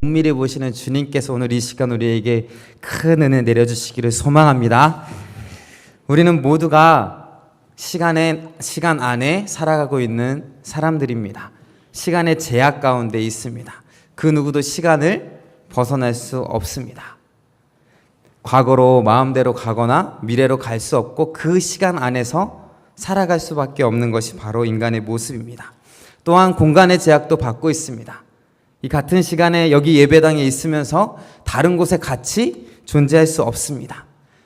은밀히 보시는 주님께서 오늘 이 시간 우리에게 큰 은혜 내려주시기를 소망합니다. 우리는 모두가 시간 안에 살아가고 있는 사람들입니다. 시간의 제약 가운데 있습니다. 그 누구도 시간을 벗어날 수 없습니다. 과거로 마음대로 가거나 미래로 갈 수 없고 그 시간 안에서 살아갈 수밖에 없는 것이 바로 인간의 모습입니다. 또한 공간의 제약도 받고 있습니다. 이 같은 시간에 여기 예배당에 있으면서 다른 곳에 같이 존재할 수 없습니다.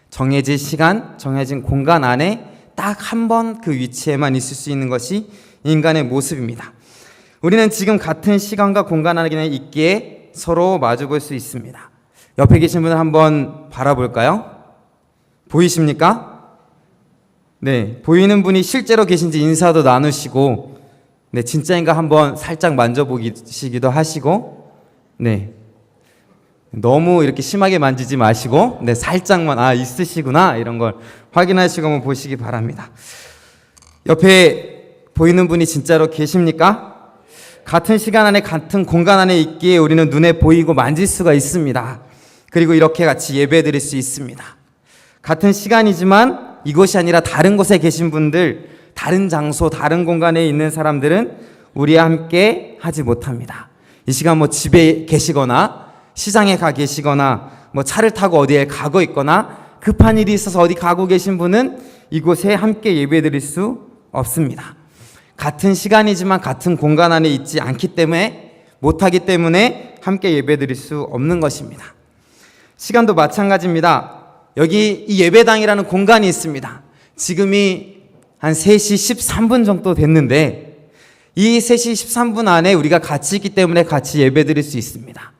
정해진 시간, 정해진 공간 안에 딱 한 번 그 위치에만 있을 수 있는 것이 인간의 모습입니다. 우리는 지금 같은 시간과 공간 안에 있기에 서로 마주볼 수 있습니다. 옆에 계신 분을 한번 바라볼까요? 보이십니까? 네, 보이는 분이 실제로 계신지 인사도 나누시고, 네, 진짜인가 한번 살짝 만져보시기도 하시고, 네, 너무 이렇게 심하게 만지지 마시고, 네, 살짝만 있으시구나 이런 걸 확인하시고 한번 보시기 바랍니다. 옆에 보이는 분이 진짜로 계십니까? 같은 시간 안에 같은 공간 안에 있기에 우리는 눈에 보이고 만질 수가 있습니다. 그리고 이렇게 같이 예배 드릴 수 있습니다. 같은 시간이지만 이곳이 아니라 다른 곳에 계신 분들, 다른 장소, 다른 공간에 있는 사람들은 우리와 함께 하지 못합니다. 이 시간 집에 계시거나 시장에 가 계시거나 차를 타고 어디에 가고 있거나 급한 일이 있어서 어디 가고 계신 분은 이곳에 함께 예배 드릴 수 없습니다. 같은 시간이지만 같은 공간 안에 있지 않기 때문에, 못하기 때문에 함께 예배 드릴 수 없는 것입니다. 시간도 마찬가지입니다. 여기 이 예배당이라는 공간이 있습니다. 지금이 한 3시 13분 정도 됐는데 이 3시 13분 안에 우리가 같이 있기 때문에 같이 예배 드릴 수 있습니다.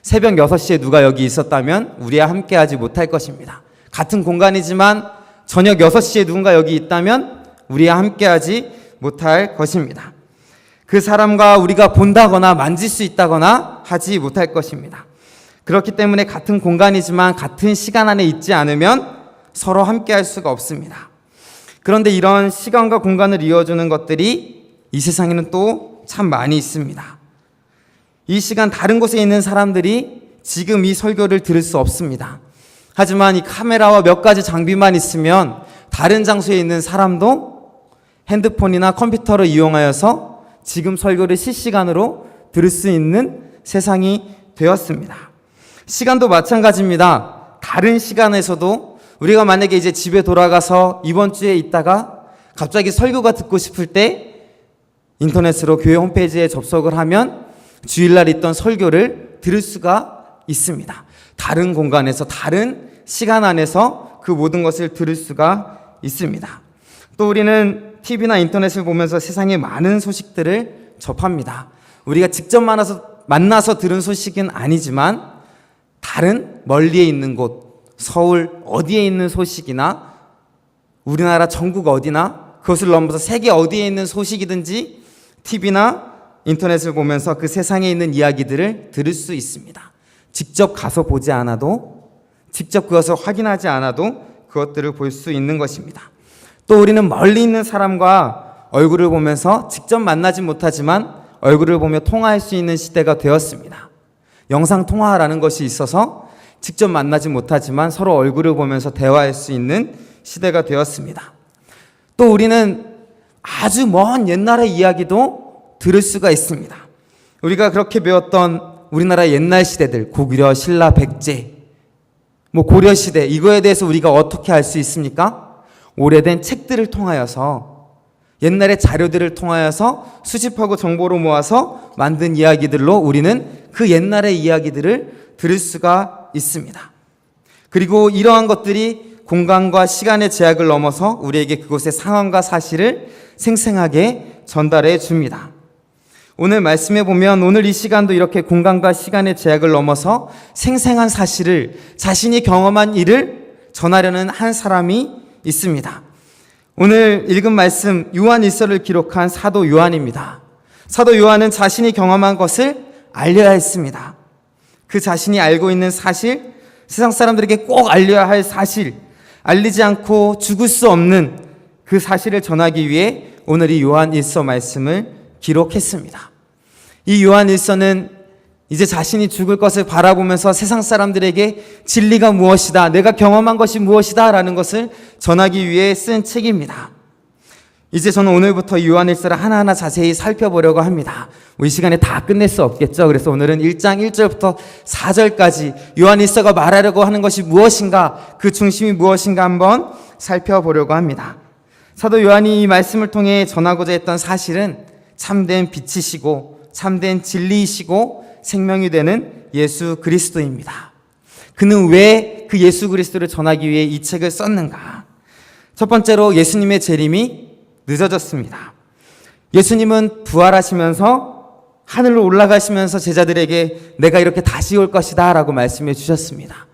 새벽 6시에 누가 여기 있었다면 우리와 함께 하지 못할 것입니다. 같은 공간이지만 저녁 6시에 누군가 여기 있다면 우리와 함께 하지 못할 것입니다. 그 사람과 우리가 본다거나 만질 수 있다거나 하지 못할 것입니다. 그렇기 때문에 같은 공간이지만 같은 시간 안에 있지 않으면 서로 함께 할 수가 없습니다. 그런데 이런 시간과 공간을 이어주는 것들이 이 세상에는 또 참 많이 있습니다. 이 시간 다른 곳에 있는 사람들이 지금 이 설교를 들을 수 없습니다. 하지만 이 카메라와 몇 가지 장비만 있으면 다른 장소에 있는 사람도 핸드폰이나 컴퓨터를 이용하여서 지금 설교를 실시간으로 들을 수 있는 세상이 되었습니다. 시간도 마찬가지입니다. 다른 시간에서도 우리가 만약에 이제 집에 돌아가서 이번 주에 있다가 갑자기 설교가 듣고 싶을 때 인터넷으로 교회 홈페이지에 접속을 하면 주일날 있던 설교를 들을 수가 있습니다. 다른 공간에서, 다른 시간 안에서 그 모든 것을 들을 수가 있습니다. 또 우리는 TV나 인터넷을 보면서 세상의 많은 소식들을 접합니다. 우리가 직접 만나서 들은 소식은 아니지만 다른 멀리에 있는 곳, 서울 어디에 있는 소식이나 우리나라 전국 어디나 그것을 넘어서 세계 어디에 있는 소식이든지 TV나 인터넷을 보면서 그 세상에 있는 이야기들을 들을 수 있습니다. 직접 가서 보지 않아도, 직접 그것을 확인하지 않아도 그것들을 볼 수 있는 것입니다. 또 우리는 멀리 있는 사람과 얼굴을 보면서 직접 만나지 못하지만 얼굴을 보며 통화할 수 있는 시대가 되었습니다. 영상통화라는 것이 있어서 직접 만나지 못하지만 서로 얼굴을 보면서 대화할 수 있는 시대가 되었습니다. 또 우리는 아주 먼 옛날의 이야기도 들을 수가 있습니다. 우리가 그렇게 배웠던 우리나라 옛날 시대들, 고구려, 신라, 백제, 고려시대, 이거에 대해서 우리가 어떻게 알 수 있습니까? 오래된 책들을 통하여서, 옛날의 자료들을 통하여서 수집하고 정보를 모아서 만든 이야기들로 우리는 그 옛날의 이야기들을 들을 수가 있습니다. 그리고 이러한 것들이 공간과 시간의 제약을 넘어서 우리에게 그곳의 상황과 사실을 생생하게 전달해 줍니다. 오늘 말씀에 보면 오늘 이 시간도 이렇게 공간과 시간의 제약을 넘어서 생생한 사실을, 자신이 경험한 일을 전하려는 한 사람이 있습니다. 오늘 읽은 말씀, 요한 일서를 기록한 사도 요한입니다. 사도 요한은 자신이 경험한 것을 알려야 했습니다. 그 자신이 알고 있는 사실, 세상 사람들에게 꼭 알려야 할 사실, 알리지 않고 죽을 수 없는 그 사실을 전하기 위해 오늘 이 요한 일서 말씀을 기록했습니다. 이 요한 일서는 이제 자신이 죽을 것을 바라보면서 세상 사람들에게 진리가 무엇이다, 내가 경험한 것이 무엇이다 라는 것을 전하기 위해 쓴 책입니다. 이제 저는 오늘부터 요한일서를 하나하나 자세히 살펴보려고 합니다. 이 시간에 다 끝낼 수 없겠죠. 그래서 오늘은 1장 1절부터 4절까지 요한일서가 말하려고 하는 것이 무엇인가, 그 중심이 무엇인가 한번 살펴보려고 합니다. 사도 요한이 이 말씀을 통해 전하고자 했던 사실은 참된 빛이시고 참된 진리이시고 생명이 되는 예수 그리스도입니다. 그는 왜 그 예수 그리스도를 전하기 위해 이 책을 썼는가? 첫 번째로 예수님의 재림이 늦어졌습니다. 예수님은 부활하시면서 하늘로 올라가시면서 제자들에게 내가 이렇게 다시 올 것이다 라고 말씀해 주셨습니다.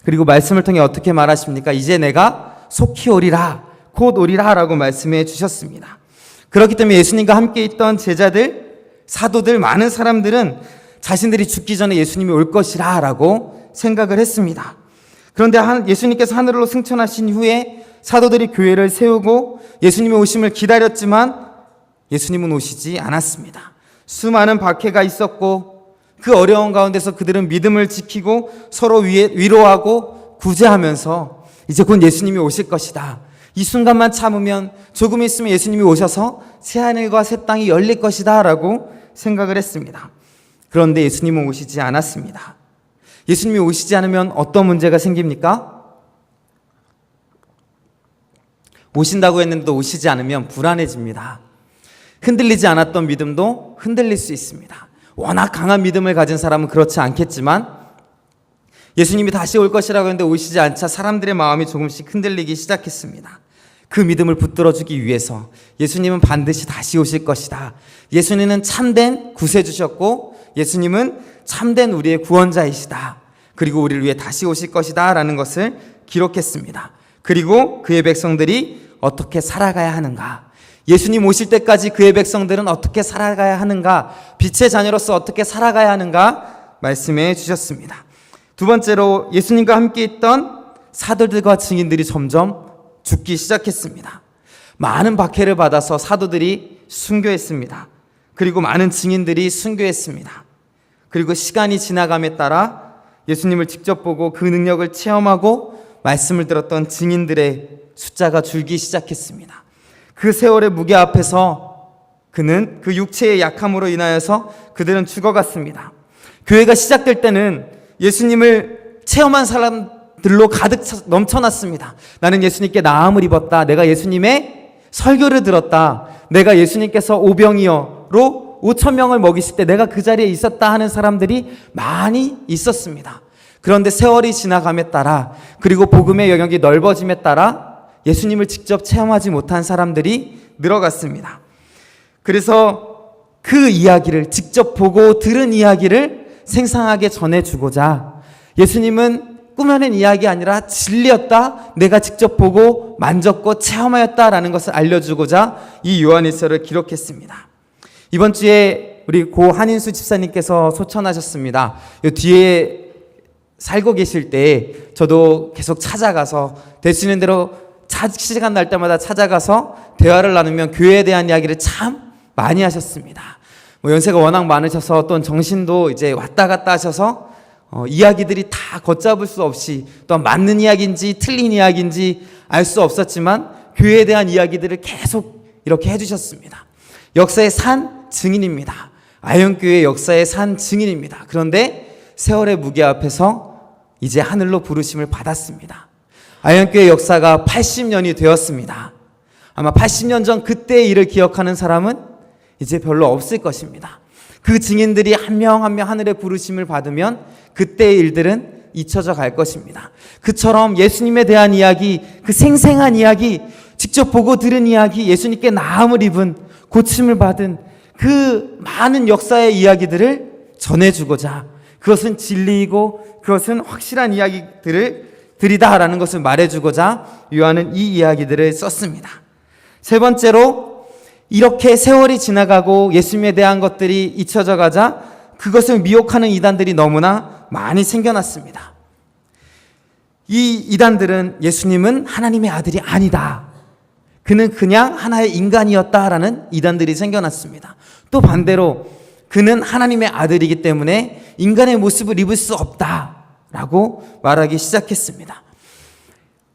그리고 말씀을 통해 어떻게 말하십니까? 이제 내가 속히 오리라, 곧 오리라 라고 말씀해 주셨습니다. 그렇기 때문에 예수님과 함께 있던 제자들, 사도들, 많은 사람들은 자신들이 죽기 전에 예수님이 올 것이라 라고 생각을 했습니다. 그런데 예수님께서 하늘로 승천하신 후에 사도들이 교회를 세우고 예수님의 오심을 기다렸지만 예수님은 오시지 않았습니다. 수많은 박해가 있었고 그 어려운 가운데서 그들은 믿음을 지키고 서로 위로하고 구제하면서 이제 곧 예수님이 오실 것이다, 이 순간만 참으면 조금 있으면 예수님이 오셔서 새하늘과 새 땅이 열릴 것이다 라고 생각을 했습니다. 그런데 예수님은 오시지 않았습니다. 예수님이 오시지 않으면 어떤 문제가 생깁니까? 오신다고 했는데 오시지 않으면 불안해집니다. 흔들리지 않았던 믿음도 흔들릴 수 있습니다. 워낙 강한 믿음을 가진 사람은 그렇지 않겠지만 예수님이 다시 올 것이라고 했는데 오시지 않자 사람들의 마음이 조금씩 흔들리기 시작했습니다. 그 믿음을 붙들어주기 위해서 예수님은 반드시 다시 오실 것이다, 예수님은 참된 구세주셨고 예수님은 참된 우리의 구원자이시다, 그리고 우리를 위해 다시 오실 것이다 라는 것을 기록했습니다. 그리고 그의 백성들이 어떻게 살아가야 하는가, 예수님 오실 때까지 그의 백성들은 어떻게 살아가야 하는가, 빛의 자녀로서 어떻게 살아가야 하는가 말씀해 주셨습니다. 두 번째로 예수님과 함께 있던 사도들과 증인들이 점점 죽기 시작했습니다. 많은 박해를 받아서 사도들이 순교했습니다. 그리고 많은 증인들이 순교했습니다. 그리고 시간이 지나감에 따라 예수님을 직접 보고 그 능력을 체험하고 말씀을 들었던 증인들의 숫자가 줄기 시작했습니다. 그 세월의 무게 앞에서 그는 그 육체의 약함으로 인하여서 그들은 죽어갔습니다. 교회가 시작될 때는 예수님을 체험한 사람들로 가득 넘쳐났습니다. 나는 예수님께 나음을 입었다, 내가 예수님의 설교를 들었다, 내가 예수님께서 오병이어로 5,000명을 먹이실 때 내가 그 자리에 있었다 하는 사람들이 많이 있었습니다. 그런데 세월이 지나감에 따라 그리고 복음의 영역이 넓어짐에 따라 예수님을 직접 체험하지 못한 사람들이 늘어갔습니다. 그래서 그 이야기를 직접 보고 들은 이야기를 생생하게 전해주고자 예수님은 꾸며낸 이야기 아니라 진리였다, 내가 직접 보고 만졌고 체험하였다라는 것을 알려주고자 이 요한일서를 기록했습니다. 이번 주에 우리 고 한인수 집사님께서 소천하셨습니다. 이 뒤에 살고 계실 때 저도 계속 찾아가서 될 수 있는 대로 시간 날 때마다 찾아가서 대화를 나누면 교회에 대한 이야기를 참 많이 하셨습니다. 연세가 워낙 많으셔서 또 정신도 이제 왔다 갔다 하셔서 이야기들이 다 걷잡을 수 없이 또 맞는 이야기인지 틀린 이야기인지 알 수 없었지만 교회에 대한 이야기들을 계속 이렇게 해주셨습니다. 역사의 산 증인입니다. 아현교회 역사의 산 증인입니다. 그런데 세월의 무게 앞에서 이제 하늘로 부르심을 받았습니다. 아현교회 역사가 80년이 되었습니다. 아마 80년 전 그때의 일을 기억하는 사람은 이제 별로 없을 것입니다. 그 증인들이 한 명 한 명 하늘의 부르심을 받으면 그때의 일들은 잊혀져 갈 것입니다. 그처럼 예수님에 대한 이야기, 그 생생한 이야기, 직접 보고 들은 이야기, 예수님께 나음을 입은, 고침을 받은 그 많은 역사의 이야기들을 전해주고자, 그것은 진리이고 그것은 확실한 이야기들을 들이다라는 것을 말해주고자 요한은 이 이야기들을 썼습니다. 세 번째로, 이렇게 세월이 지나가고 예수님에 대한 것들이 잊혀져 가자 그것을 미혹하는 이단들이 너무나 많이 생겨났습니다. 이 이단들은 예수님은 하나님의 아들이 아니다, 그는 그냥 하나의 인간이었다라는 이단들이 생겨났습니다. 또 반대로 그는 하나님의 아들이기 때문에 인간의 모습을 입을 수 없다라고 말하기 시작했습니다.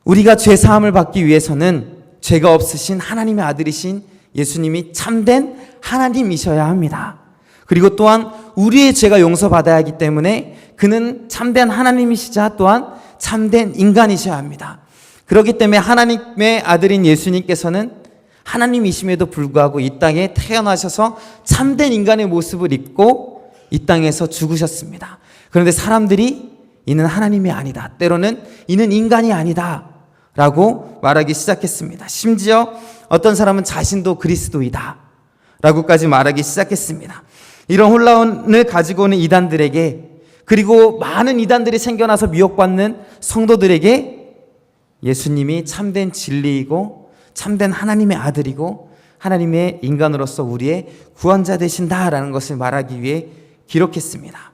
우리가 죄 사함을 받기 위해서는 죄가 없으신 하나님의 아들이신 예수님이 참된 하나님이셔야 합니다. 그리고 또한 우리의 죄가 용서받아야 하기 때문에 그는 참된 하나님이시자 또한 참된 인간이셔야 합니다. 그렇기 때문에 하나님의 아들인 예수님께서는 하나님이심에도 불구하고 이 땅에 태어나셔서 참된 인간의 모습을 입고 이 땅에서 죽으셨습니다. 그런데 사람들이 이는 하나님이 아니다, 때로는 이는 인간이 아니다 라고 말하기 시작했습니다. 심지어 어떤 사람은 자신도 그리스도이다 라고까지 말하기 시작했습니다. 이런 혼란을 가지고 오는 이단들에게, 그리고 많은 이단들이 생겨나서 미혹받는 성도들에게 예수님이 참된 진리이고 참된 하나님의 아들이고 하나님의 인간으로서 우리의 구원자 되신다라는 것을 말하기 위해 기록했습니다.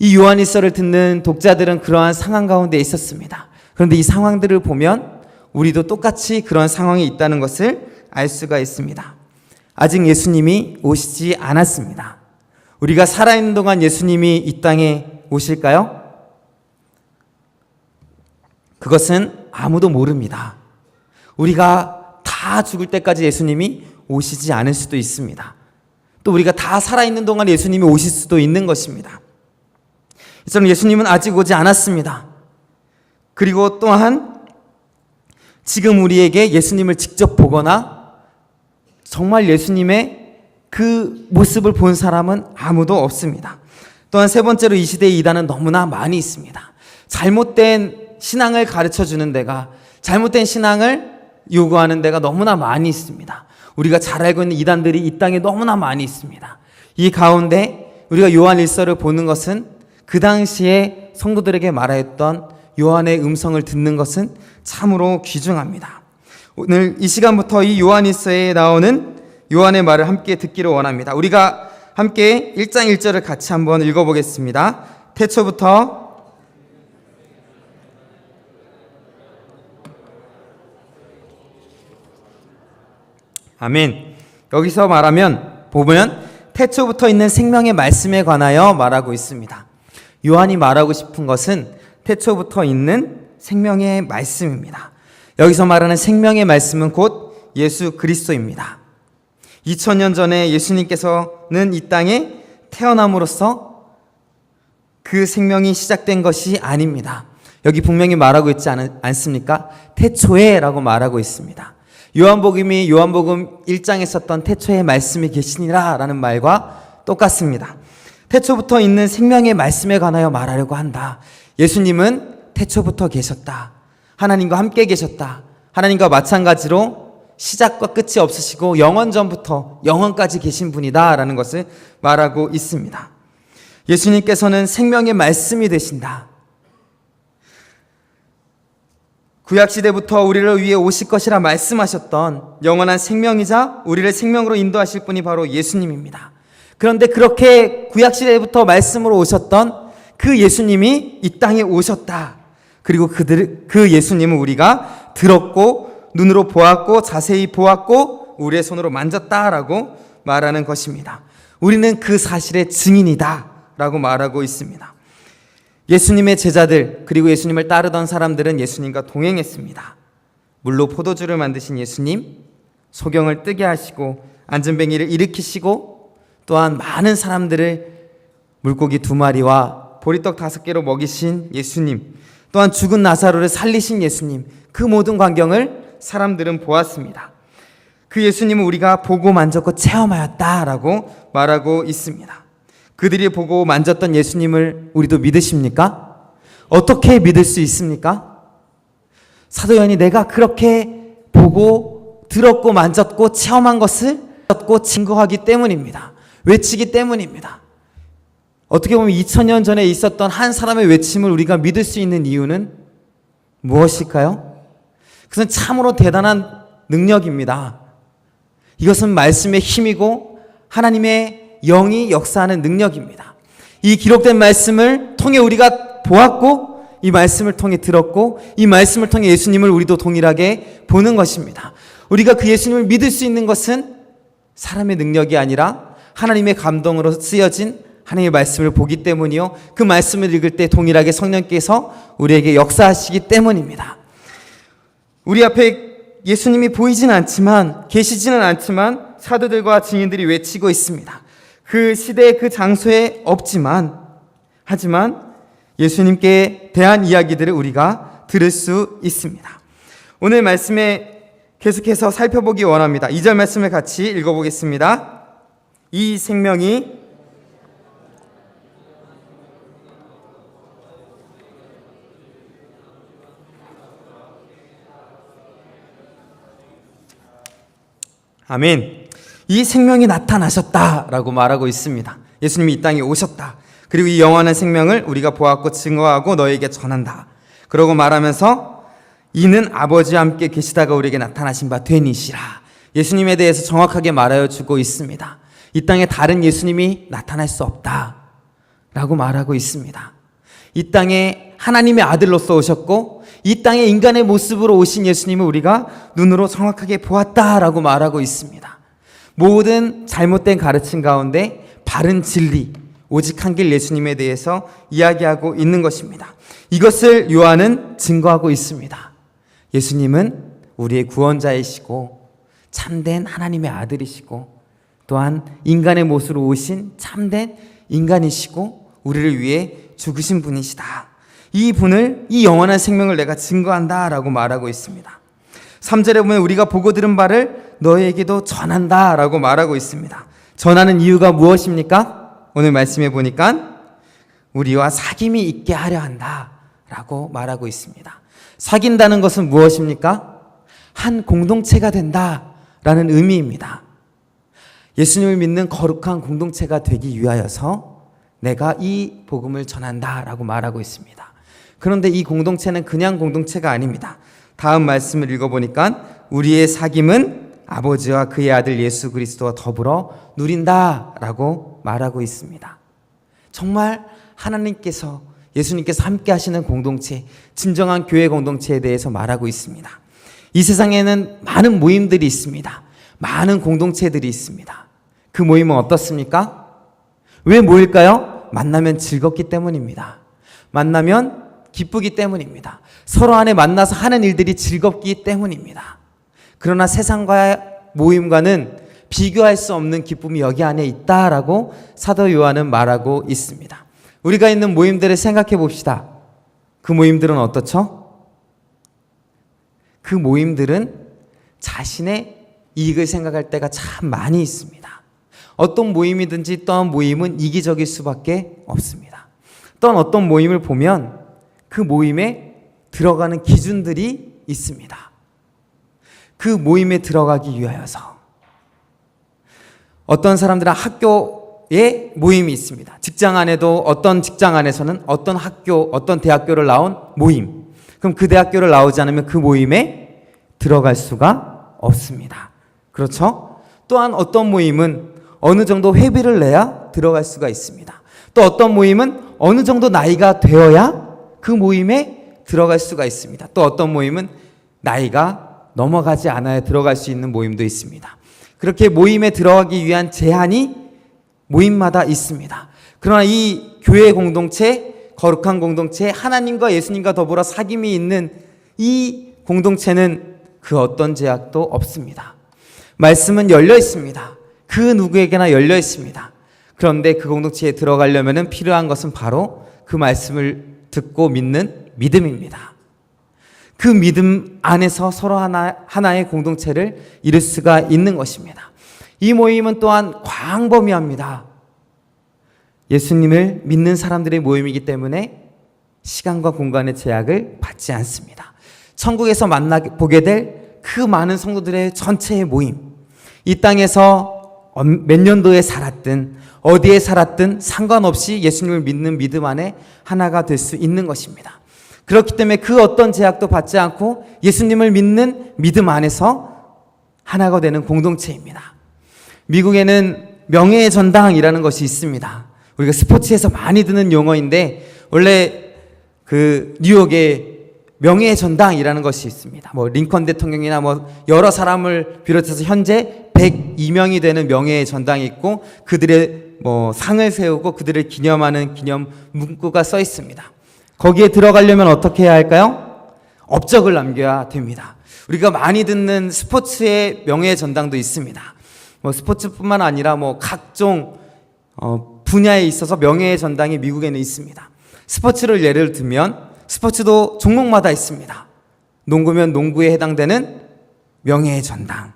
이 요한일서를 듣는 독자들은 그러한 상황 가운데 있었습니다. 그런데 이 상황들을 보면 우리도 똑같이 그런 상황에 있다는 것을 알 수가 있습니다. 아직 예수님이 오시지 않았습니다. 우리가 살아있는 동안 예수님이 이 땅에 오실까요? 그것은 아무도 모릅니다. 우리가 다 죽을 때까지 예수님이 오시지 않을 수도 있습니다. 또 우리가 다 살아있는 동안 예수님이 오실 수도 있는 것입니다. 이처럼 예수님은 아직 오지 않았습니다. 그리고 또한 지금 우리에게 예수님을 직접 보거나 정말 예수님의 그 모습을 본 사람은 아무도 없습니다. 또한 세 번째로 이 시대의 이단은 너무나 많이 있습니다. 잘못된 신앙을 가르쳐 주는 데가, 잘못된 신앙을 요구하는 데가 너무나 많이 있습니다. 우리가 잘 알고 있는 이단들이 이 땅에 너무나 많이 있습니다. 이 가운데 우리가 요한일서를 보는 것은 그 당시에 성도들에게 말하였던 요한의 음성을 듣는 것은 참으로 귀중합니다. 오늘 이 시간부터 이 요한일서에 나오는 요한의 말을 함께 듣기를 원합니다. 우리가 함께 1장 1절을 같이 한번 읽어보겠습니다. 태초부터 아멘. 여기서 보면 태초부터 있는 생명의 말씀에 관하여 말하고 있습니다. 요한이 말하고 싶은 것은 태초부터 있는 생명의 말씀입니다. 여기서 말하는 생명의 말씀은 곧 예수 그리스도입니다. 2000년 전에 예수님께서는 이 땅에 태어남으로써 그 생명이 시작된 것이 아닙니다. 여기 분명히 말하고 있지 않습니까? 태초에 라고 말하고 있습니다. 요한복음 1장에 썼던 태초에 말씀이 계시니라 라는 말과 똑같습니다. 태초부터 있는 생명의 말씀에 관하여 말하려고 한다. 예수님은 태초부터 계셨다. 하나님과 함께 계셨다. 하나님과 마찬가지로 시작과 끝이 없으시고 영원 전부터 영원까지 계신 분이다 라는 것을 말하고 있습니다. 예수님께서는 생명의 말씀이 되신다. 구약시대부터 우리를 위해 오실 것이라 말씀하셨던 영원한 생명이자 우리를 생명으로 인도하실 분이 바로 예수님입니다. 그런데 그렇게 구약시대부터 말씀으로 오셨던 그 예수님이 이 땅에 오셨다. 그리고 그 예수님은 우리가 들었고 눈으로 보았고 자세히 보았고 우리의 손으로 만졌다라고 말하는 것입니다. 우리는 그 사실의 증인이다 라고 말하고 있습니다. 예수님의 제자들 그리고 예수님을 따르던 사람들은 예수님과 동행했습니다. 물로 포도주를 만드신 예수님, 소경을 뜨게 하시고 안전뱅이를 일으키시고 또한 많은 사람들을 물고기 2마리와 보리떡 5개로 먹이신 예수님, 또한 죽은 나사로를 살리신 예수님, 그 모든 광경을 사람들은 보았습니다. 그 예수님은 우리가 보고 만졌고 체험하였다라고 말하고 있습니다. 그들이 보고 만졌던 예수님을 우리도 믿으십니까? 어떻게 믿을 수 있습니까? 사도 요한이 내가 그렇게 보고 들었고 만졌고 체험한 것을 증거하기 때문입니다. 외치기 때문입니다. 어떻게 보면 2000년 전에 있었던 한 사람의 외침을 우리가 믿을 수 있는 이유는 무엇일까요? 그것은 참으로 대단한 능력입니다. 이것은 말씀의 힘이고 하나님의 영이 역사하는 능력입니다. 이 기록된 말씀을 통해 우리가 보았고 이 말씀을 통해 들었고 이 말씀을 통해 예수님을 우리도 동일하게 보는 것입니다. 우리가 그 예수님을 믿을 수 있는 것은 사람의 능력이 아니라 하나님의 감동으로 쓰여진 하나님의 말씀을 보기 때문이요, 그 말씀을 읽을 때 동일하게 성령께서 우리에게 역사하시기 때문입니다. 우리 앞에 예수님이 보이진 않지만, 계시지는 않지만 사도들과 증인들이 외치고 있습니다. 그 시대에 그 장소에 없지만, 하지만 예수님께 대한 이야기들을 우리가 들을 수 있습니다. 오늘 말씀에 계속해서 살펴보기 원합니다. 2절 말씀을 같이 읽어보겠습니다. 이 생명이 아멘. 이 생명이 나타나셨다라고 말하고 있습니다. 예수님이 이 땅에 오셨다. 그리고 이 영원한 생명을 우리가 보았고 증거하고 너에게 전한다. 그러고 말하면서 이는 아버지와 함께 계시다가 우리에게 나타나신 바 되니시라. 예수님에 대해서 정확하게 말하여 주고 있습니다. 이 땅에 다른 예수님이 나타날 수 없다 라고 말하고 있습니다. 이 땅에 하나님의 아들로서 오셨고 이 땅에 인간의 모습으로 오신 예수님을 우리가 눈으로 정확하게 보았다라고 말하고 있습니다. 모든 잘못된 가르침 가운데 바른 진리, 오직 한 길 예수님에 대해서 이야기하고 있는 것입니다. 이것을 요한은 증거하고 있습니다. 예수님은 우리의 구원자이시고 참된 하나님의 아들이시고 또한 인간의 모습으로 오신 참된 인간이시고 우리를 위해 죽으신 분이시다. 이 분을, 이 영원한 생명을 내가 증거한다 라고 말하고 있습니다. 3절에 보면 우리가 보고 들은 바를 너희에게도 전한다 라고 말하고 있습니다. 전하는 이유가 무엇입니까? 오늘 말씀해 보니까 우리와 사귐이 있게 하려 한다 라고 말하고 있습니다. 사귄다는 것은 무엇입니까? 한 공동체가 된다 라는 의미입니다. 예수님을 믿는 거룩한 공동체가 되기 위하여서 내가 이 복음을 전한다 라고 말하고 있습니다. 그런데 이 공동체는 그냥 공동체가 아닙니다. 다음 말씀을 읽어보니까 우리의 사귐은 아버지와 그의 아들 예수 그리스도와 더불어 누린다 라고 말하고 있습니다. 정말 하나님께서, 예수님께서 함께 하시는 공동체, 진정한 교회 공동체에 대해서 말하고 있습니다. 이 세상에는 많은 모임들이 있습니다. 많은 공동체들이 있습니다. 그 모임은 어떻습니까? 왜 모일까요? 만나면 즐겁기 때문입니다. 만나면 기쁘기 때문입니다. 서로 안에 만나서 하는 일들이 즐겁기 때문입니다. 그러나 세상과의 모임과는 비교할 수 없는 기쁨이 여기 안에 있다라고 사도 요한은 말하고 있습니다. 우리가 있는 모임들을 생각해 봅시다. 그 모임들은 어떻죠? 그 모임들은 자신의 이익을 생각할 때가 참 많이 있습니다. 어떤 모임이든지 또한 모임은 이기적일 수밖에 없습니다. 또한 어떤 모임을 보면 그 모임에 들어가는 기준들이 있습니다. 그 모임에 들어가기 위하여서 어떤 사람들은 학교에 모임이 있습니다. 직장 안에도 어떤 직장 안에서는 어떤 학교, 어떤 대학교를 나온 모임. 그럼 그 대학교를 나오지 않으면 그 모임에 들어갈 수가 없습니다. 그렇죠? 또한 어떤 모임은 어느 정도 회비를 내야 들어갈 수가 있습니다. 또 어떤 모임은 어느 정도 나이가 되어야 그 모임에 들어갈 수가 있습니다. 또 어떤 모임은 나이가 넘어가지 않아야 들어갈 수 있는 모임도 있습니다. 그렇게 모임에 들어가기 위한 제한이 모임마다 있습니다. 그러나 이 교회 공동체, 거룩한 공동체, 하나님과 예수님과 더불어 사귐이 있는 이 공동체는 그 어떤 제약도 없습니다. 말씀은 열려 있습니다. 그 누구에게나 열려 있습니다. 그런데 그 공동체에 들어가려면 필요한 것은 바로 그 말씀을 듣고 믿는 믿음입니다. 그 믿음 안에서 서로 하나의 공동체를 이룰 수가 있는 것입니다. 이 모임은 또한 광범위합니다. 예수님을 믿는 사람들의 모임이기 때문에 시간과 공간의 제약을 받지 않습니다. 천국에서 만나보게 될 그 많은 성도들의 전체의 모임, 이 땅에서 몇 년도에 살았든 어디에 살았든 상관없이 예수님을 믿는 믿음 안에 하나가 될 수 있는 것입니다. 그렇기 때문에 그 어떤 제약도 받지 않고 예수님을 믿는 믿음 안에서 하나가 되는 공동체입니다. 미국에는 명예의 전당이라는 것이 있습니다. 우리가 스포츠에서 많이 듣는 용어인데 원래 그 뉴욕에 명예의 전당이라는 것이 있습니다. 뭐 링컨 대통령이나 뭐 여러 사람을 비롯해서 현재 102명이 되는 명예의 전당이 있고 그들의 상을 세우고 그들을 기념하는 기념 문구가 써 있습니다. 거기에 들어가려면 어떻게 해야 할까요? 업적을 남겨야 됩니다. 우리가 많이 듣는 스포츠의 명예의 전당도 있습니다. 스포츠뿐만 아니라 각종 분야에 있어서 명예의 전당이 미국에는 있습니다. 스포츠를 예를 들면 스포츠도 종목마다 있습니다. 농구면 농구에 해당되는 명예의 전당,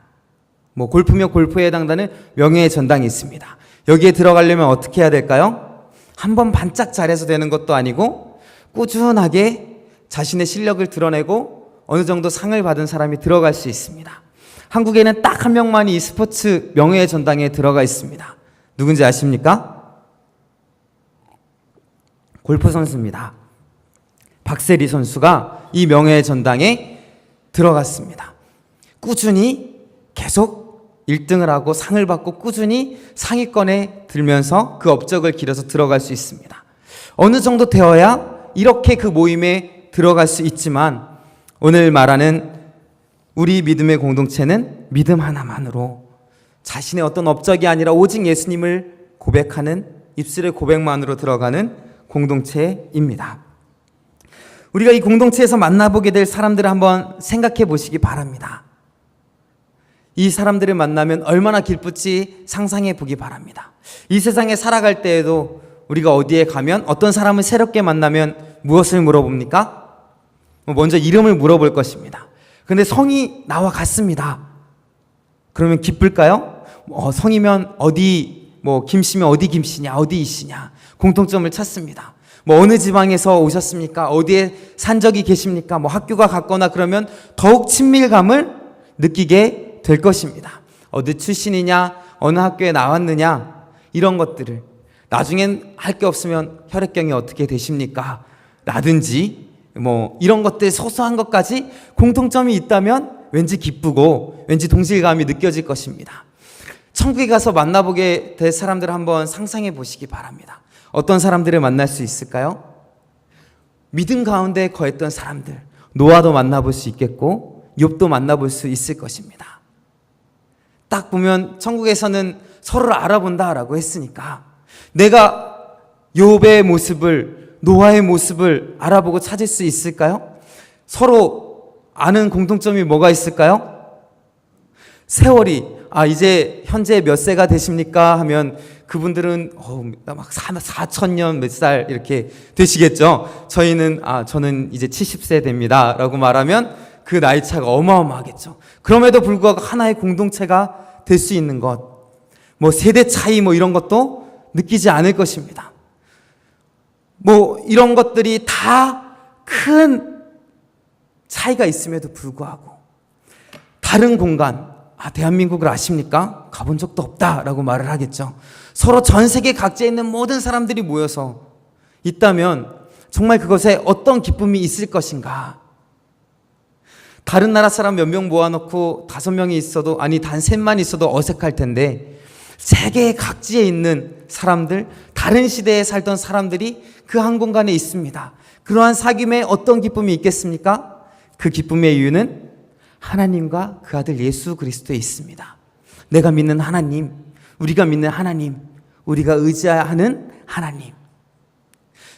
골프면 골프에 해당되는 명예의 전당이 있습니다. 여기에 들어가려면 어떻게 해야 될까요? 한번 반짝 잘해서 되는 것도 아니고 꾸준하게 자신의 실력을 드러내고 어느 정도 상을 받은 사람이 들어갈 수 있습니다. 한국에는 딱 한 명만이 이 스포츠 명예의 전당에 들어가 있습니다. 누군지 아십니까? 골프 선수입니다. 박세리 선수가 이 명예의 전당에 들어갔습니다. 꾸준히 계속 1등을 하고 상을 받고 꾸준히 상위권에 들면서 그 업적을 기려서 들어갈 수 있습니다. 어느 정도 되어야 이렇게 그 모임에 들어갈 수 있지만 오늘 말하는 우리 믿음의 공동체는 믿음 하나만으로 자신의 어떤 업적이 아니라 오직 예수님을 고백하는 입술의 고백만으로 들어가는 공동체입니다. 우리가 이 공동체에서 만나보게 될 사람들을 한번 생각해 보시기 바랍니다. 이 사람들을 만나면 얼마나 기쁠지 상상해 보기 바랍니다. 이 세상에 살아갈 때에도 우리가 어디에 가면 어떤 사람을 새롭게 만나면 무엇을 물어봅니까? 먼저 이름을 물어볼 것입니다. 근데 성이 나와 같습니다. 그러면 기쁠까요? 성이면 어디 김씨면 어디 김씨냐 어디 이씨냐 공통점을 찾습니다. 어느 지방에서 오셨습니까? 어디에 산 적이 계십니까? 학교가 같거나 그러면 더욱 친밀감을 느끼게 될 것입니다. 어디 출신이냐 어느 학교에 나왔느냐 이런 것들을 나중엔 할 게 없으면 혈액경이 어떻게 되십니까? 라든지 이런 것들 소소한 것까지 공통점이 있다면 왠지 기쁘고 왠지 동질감이 느껴질 것입니다. 천국에 가서 만나보게 될 사람들을 한번 상상해 보시기 바랍니다. 어떤 사람들을 만날 수 있을까요? 믿음 가운데 거했던 사람들, 노아도 만나볼 수 있겠고 욥도 만나볼 수 있을 것입니다. 딱 보면 천국에서는 서로를 알아본다라고 했으니까 내가 욥의 모습을 노아의 모습을 알아보고 찾을 수 있을까요? 서로 아는 공통점이 뭐가 있을까요? 세월이 이제 현재 몇 세가 되십니까? 하면 그분들은 막 4,000년 몇 살 이렇게 되시겠죠. 저는 이제 70세 됩니다 라고 말하면 그 나이 차가 어마어마하겠죠. 그럼에도 불구하고 하나의 공동체가 될 수 있는 것, 세대 차이 이런 것도 느끼지 않을 것입니다. 이런 것들이 다 큰 차이가 있음에도 불구하고 다른 공간, 대한민국을 아십니까? 가본 적도 없다라고 말을 하겠죠. 서로 전 세계 각지에 있는 모든 사람들이 모여서 있다면 정말 그것에 어떤 기쁨이 있을 것인가? 다른 나라 사람 몇 명 모아놓고 5명이 있어도 단 셋만 있어도 어색할 텐데 세계 각지에 있는 사람들, 다른 시대에 살던 사람들이 그 한 공간에 있습니다. 그러한 사귐에 어떤 기쁨이 있겠습니까? 그 기쁨의 이유는 하나님과 그 아들 예수 그리스도에 있습니다. 내가 믿는 하나님, 우리가 믿는 하나님, 우리가 의지하는 하나님.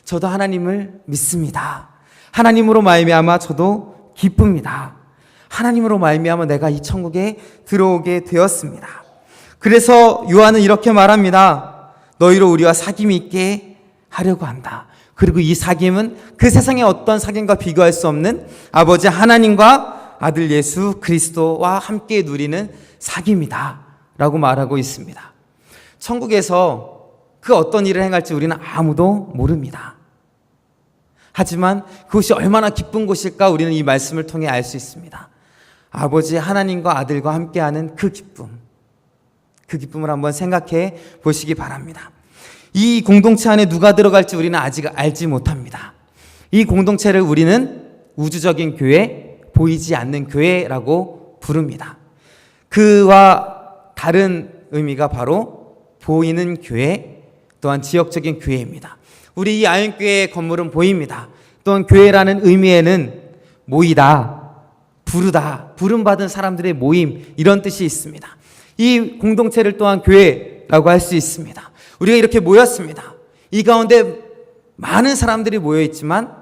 저도 하나님을 믿습니다. 하나님으로 말미암아 저도 기쁩니다. 하나님으로 말미암아 내가 이 천국에 들어오게 되었습니다. 그래서 요한은 이렇게 말합니다. 너희로 우리와 사귐이 있게 하려고 한다. 그리고 이 사귐은 그 세상의 어떤 사귐과 비교할 수 없는 아버지 하나님과 아들 예수 그리스도와 함께 누리는 사귐이다 라고 말하고 있습니다. 천국에서 그 어떤 일을 행할지 우리는 아무도 모릅니다. 하지만 그것이 얼마나 기쁜 곳일까 우리는 이 말씀을 통해 알 수 있습니다. 아버지 하나님과 아들과 함께하는 그 기쁨, 그 기쁨을 한번 생각해 보시기 바랍니다. 이 공동체 안에 누가 들어갈지 우리는 아직 알지 못합니다. 이 공동체를 우리는 우주적인 교회, 보이지 않는 교회라고 부릅니다. 그와 다른 의미가 바로 보이는 교회, 또한 지역적인 교회입니다. 우리 이 아현교회 건물은 보입니다. 또한 교회라는 의미에는 모이다, 부르다, 부름받은 사람들의 모임, 이런 뜻이 있습니다. 이 공동체를 또한 교회라고 할 수 있습니다. 우리가 이렇게 모였습니다. 이 가운데 많은 사람들이 모여 있지만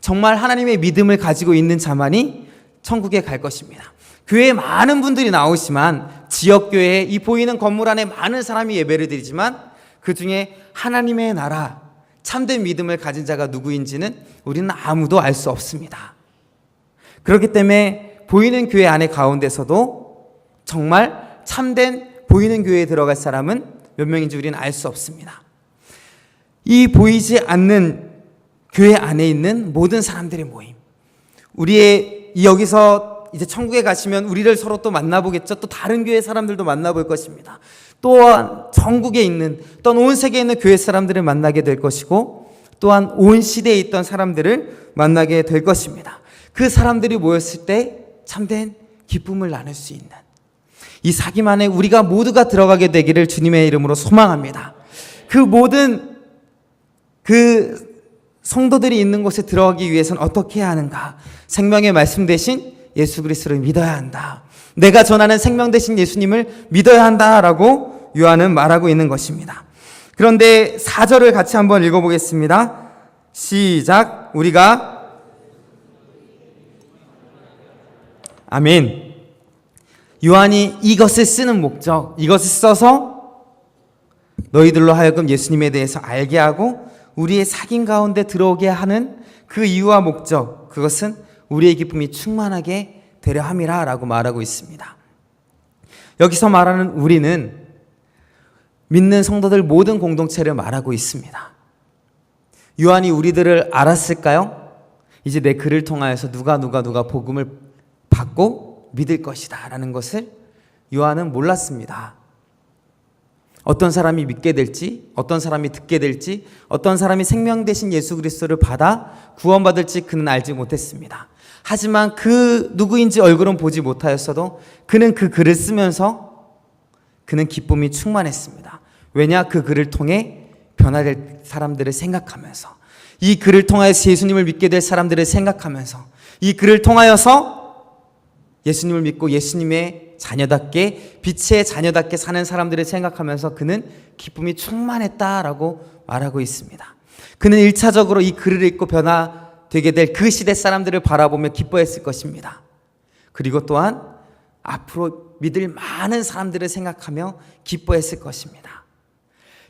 정말 하나님의 믿음을 가지고 있는 자만이 천국에 갈 것입니다. 교회에 많은 분들이 나오지만 지역교회에 이 보이는 건물 안에 많은 사람이 예배를 드리지만 그 중에 하나님의 나라 참된 믿음을 가진 자가 누구인지는 우리는 아무도 알 수 없습니다. 그렇기 때문에 보이는 교회 안에 가운데서도 정말 참된 보이는 교회에 들어갈 사람은 몇 명인지 우리는 알 수 없습니다. 이 보이지 않는 교회 안에 있는 모든 사람들의 모임, 우리의 여기서 이제 천국에 가시면 우리를 서로 또 만나보겠죠. 또 다른 교회 사람들도 만나볼 것입니다. 또한 전국에 있는, 또한 온 세계에 있는 교회 사람들을 만나게 될 것이고, 또한 온 시대에 있던 사람들을 만나게 될 것입니다. 그 사람들이 모였을 때 참된 기쁨을 나눌 수 있는 이 사귐 안에 우리가 모두가 들어가게 되기를 주님의 이름으로 소망합니다. 그 모든 성도들이 있는 곳에 들어가기 위해서는 어떻게 해야 하는가? 생명의 말씀 대신 예수 그리스도를 믿어야 한다. 내가 전하는 생명 대신 예수님을 믿어야 한다라고 요한은 말하고 있는 것입니다. 그런데 4절을 같이 한번 읽어보겠습니다. 시작. 우리가 아멘. 요한이 이것을 쓰는 목적, 이것을 써서 너희들로 하여금 예수님에 대해서 알게 하고 우리의 사귐 가운데 들어오게 하는 그 이유와 목적, 그것은 우리의 기쁨이 충만하게 되려 함이라 라고 말하고 있습니다. 여기서 말하는 우리는 믿는 성도들 모든 공동체를 말하고 있습니다. 요한이 우리들을 알았을까요? 이제 내 글을 통하여서 누가 복음을 받고 믿을 것이다 라는 것을 요한은 몰랐습니다. 어떤 사람이 믿게 될지, 어떤 사람이 듣게 될지, 어떤 사람이 생명 대신 예수 그리스도를 받아 구원받을지 그는 알지 못했습니다. 하지만 그 누구인지 얼굴은 보지 못하였어도 그는 그 글을 쓰면서 그는 기쁨이 충만했습니다. 왜냐? 그 글을 통해 변화될 사람들을 생각하면서, 이 글을 통하여서 예수님을 믿게 될 사람들을 생각하면서, 이 글을 통하여서 예수님을 믿고 예수님의 자녀답게, 빛의 자녀답게 사는 사람들을 생각하면서 그는 기쁨이 충만했다라고 말하고 있습니다. 그는 1차적으로 이 글을 읽고 변화되게 될 그 시대 사람들을 바라보며 기뻐했을 것입니다. 그리고 또한 앞으로 믿을 많은 사람들을 생각하며 기뻐했을 것입니다.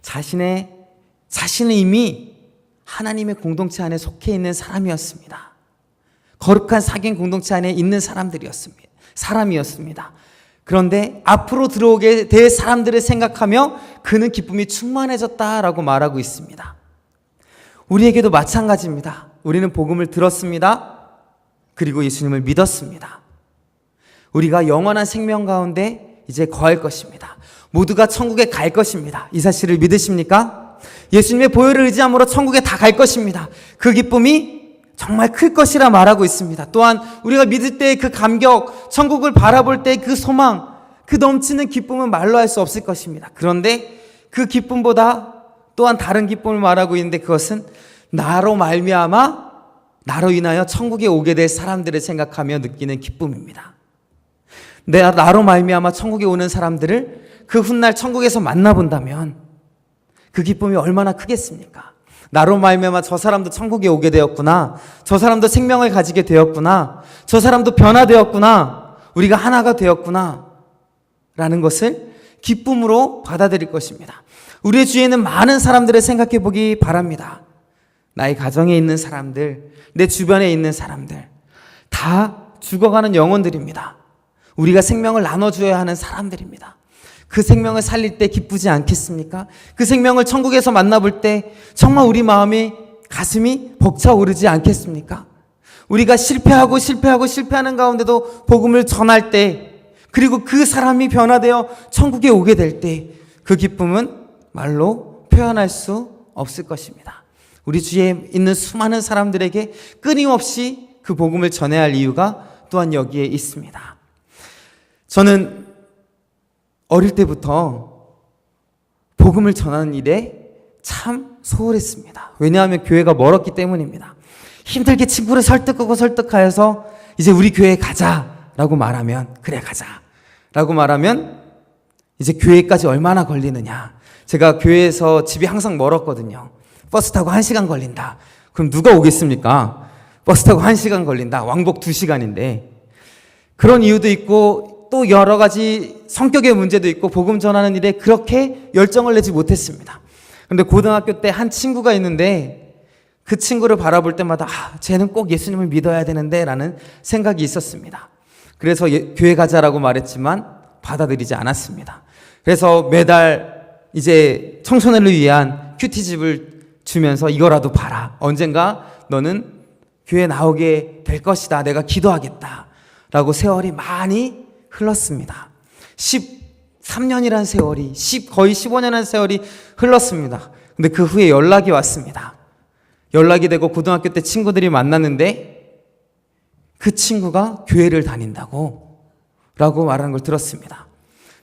자신은 이미 하나님의 공동체 안에 속해 있는 사람이었습니다. 거룩한 사귐 공동체 안에 있는 사람이었습니다. 그런데 앞으로 들어오게 될 사람들을 생각하며 그는 기쁨이 충만해졌다라고 말하고 있습니다. 우리에게도 마찬가지입니다. 우리는 복음을 들었습니다. 그리고 예수님을 믿었습니다. 우리가 영원한 생명 가운데 이제 거할 것입니다. 모두가 천국에 갈 것입니다. 이 사실을 믿으십니까? 예수님의 보혈을 의지함으로 천국에 다 갈 것입니다. 그 기쁨이 정말 클 것이라 말하고 있습니다. 또한 우리가 믿을 때의 그 감격, 천국을 바라볼 때의 그 소망, 그 넘치는 기쁨은 말로 할 수 없을 것입니다. 그런데 그 기쁨보다 또한 다른 기쁨을 말하고 있는데, 그것은 나로 인하여 천국에 오게 될 사람들을 생각하며 느끼는 기쁨입니다. 나로 말미암아 천국에 오는 사람들을 그 훗날 천국에서 만나본다면 그 기쁨이 얼마나 크겠습니까? 나로 말미암아 저 사람도 천국에 오게 되었구나, 저 사람도 생명을 가지게 되었구나, 저 사람도 변화되었구나, 우리가 하나가 되었구나 라는 것을 기쁨으로 받아들일 것입니다. 우리의 주위에는 많은 사람들을 생각해 보기 바랍니다. 나의 가정에 있는 사람들, 내 주변에 있는 사람들, 다 죽어가는 영혼들입니다. 우리가 생명을 나눠줘야 하는 사람들입니다. 그 생명을 살릴 때 기쁘지 않겠습니까? 그 생명을 천국에서 만나볼 때 정말 우리 가슴이 벅차오르지 않겠습니까? 우리가 실패하는 가운데도 복음을 전할 때, 그리고 그 사람이 변화되어 천국에 오게 될 때 그 기쁨은 말로 표현할 수 없을 것입니다. 우리 주위에 있는 수많은 사람들에게 끊임없이 그 복음을 전해야 할 이유가 또한 여기에 있습니다. 저는 어릴 때부터 복음을 전하는 일에 참 소홀했습니다. 왜냐하면 교회가 멀었기 때문입니다. 힘들게 친구를 이제 교회까지 얼마나 걸리느냐. 제가 교회에서 집이 항상 멀었거든요. 버스 타고 1시간 걸린다. 그럼 누가 오겠습니까? 버스 타고 1시간 걸린다. 왕복 2시간인데. 그런 이유도 있고 또 여러 가지 성격의 문제도 있고 복음 전하는 일에 그렇게 열정을 내지 못했습니다. 그런데 고등학교 때 한 친구가 있는데 그 친구를 바라볼 때마다 쟤는 꼭 예수님을 믿어야 되는데 라는 생각이 있었습니다. 그래서 교회 가자라고 말했지만 받아들이지 않았습니다. 그래서 매달 이제 청소년을 위한 큐티집을 주면서 이거라도 봐라. 언젠가 너는 교회 나오게 될 것이다. 내가 기도하겠다. 라고 세월이 많이 흘렀습니다. 13년이라는 세월이, 거의 15년이라는 세월이 흘렀습니다. 근데 그 후에 연락이 왔습니다. 연락이 되고 고등학교 때 친구들이 만났는데 그 친구가 교회를 다닌다고 라고 말하는 걸 들었습니다.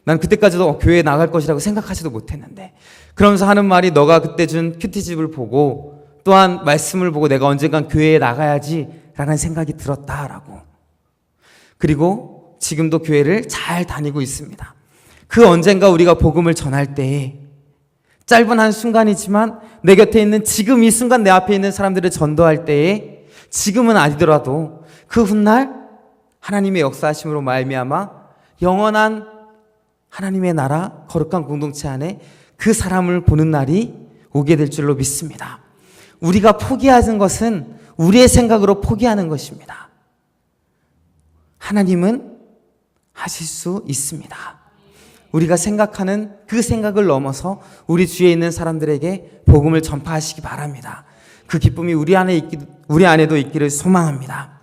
난 그때까지도 교회에 나갈 것이라고 생각하지도 못했는데 그러면서 하는 말이 너가 그때 준 큐티집을 보고 또한 말씀을 보고 내가 언젠간 교회에 나가야지 라는 생각이 들었다라고. 그리고 지금도 교회를 잘 다니고 있습니다. 그 언젠가 우리가 복음을 전할 때에 짧은 한 순간이지만 내 곁에 있는 지금 이 순간 내 앞에 있는 사람들을 전도할 때에 지금은 아니더라도 그 훗날 하나님의 역사하심으로 말미암아 영원한 하나님의 나라 거룩한 공동체 안에 그 사람을 보는 날이 오게 될 줄로 믿습니다. 우리가 포기하는 것은 우리의 생각으로 포기하는 것입니다. 하나님은 하실 수 있습니다. 우리가 생각하는 그 생각을 넘어서 우리 주위에 있는 사람들에게 복음을 전파하시기 바랍니다. 그 기쁨이 우리 안에도 있기를 소망합니다.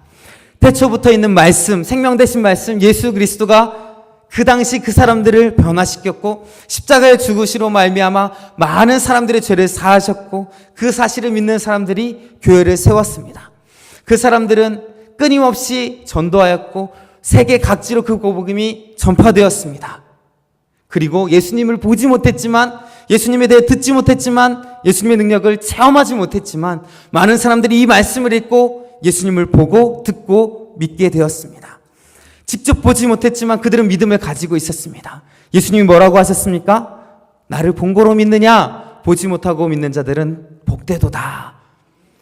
태초부터 있는 말씀, 생명 되신 말씀 예수 그리스도가 그 당시 그 사람들을 변화시켰고 십자가의 죽으시로 말미암아 많은 사람들의 죄를 사하셨고 그 사실을 믿는 사람들이 교회를 세웠습니다. 그 사람들은 끊임없이 전도하였고 세계 각지로 그 복음이 전파되었습니다. 그리고 예수님을 보지 못했지만 예수님에 대해 듣지 못했지만 예수님의 능력을 체험하지 못했지만 많은 사람들이 이 말씀을 읽고 예수님을 보고 듣고 믿게 되었습니다. 직접 보지 못했지만 그들은 믿음을 가지고 있었습니다. 예수님이 뭐라고 하셨습니까? 나를 본 거로 믿느냐? 보지 못하고 믿는 자들은 복되도다.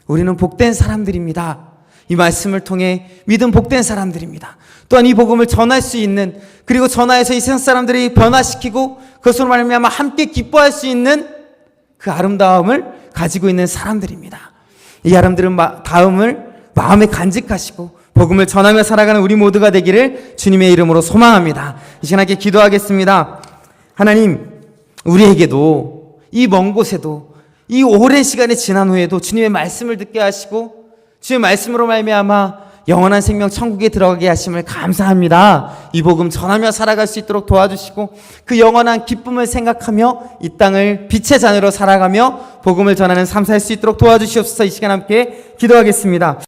우리는 복된 사람들입니다. 이 말씀을 통해 믿음 복된 사람들입니다. 또한 이 복음을 전할 수 있는, 그리고 전하여서 이 세상 사람들이 변화시키고 그것으로 말미암아 함께 기뻐할 수 있는 그 아름다움을 가지고 있는 사람들입니다. 이 다음을 마음에 간직하시고 복음을 전하며 살아가는 우리 모두가 되기를 주님의 이름으로 소망합니다. 이 시간에 기도하겠습니다. 하나님, 우리에게도 이 먼 곳에도 이 오랜 시간이 지난 후에도 주님의 말씀을 듣게 하시고 주의 말씀으로 말미암아 영원한 생명 천국에 들어가게 하심을 감사합니다. 이 복음 전하며 살아갈 수 있도록 도와주시고 그 영원한 기쁨을 생각하며 이 땅을 빛의 잔으로 살아가며 복음을 전하는 삶 살 수 있도록 도와주시옵소서. 이 시간 함께 기도하겠습니다.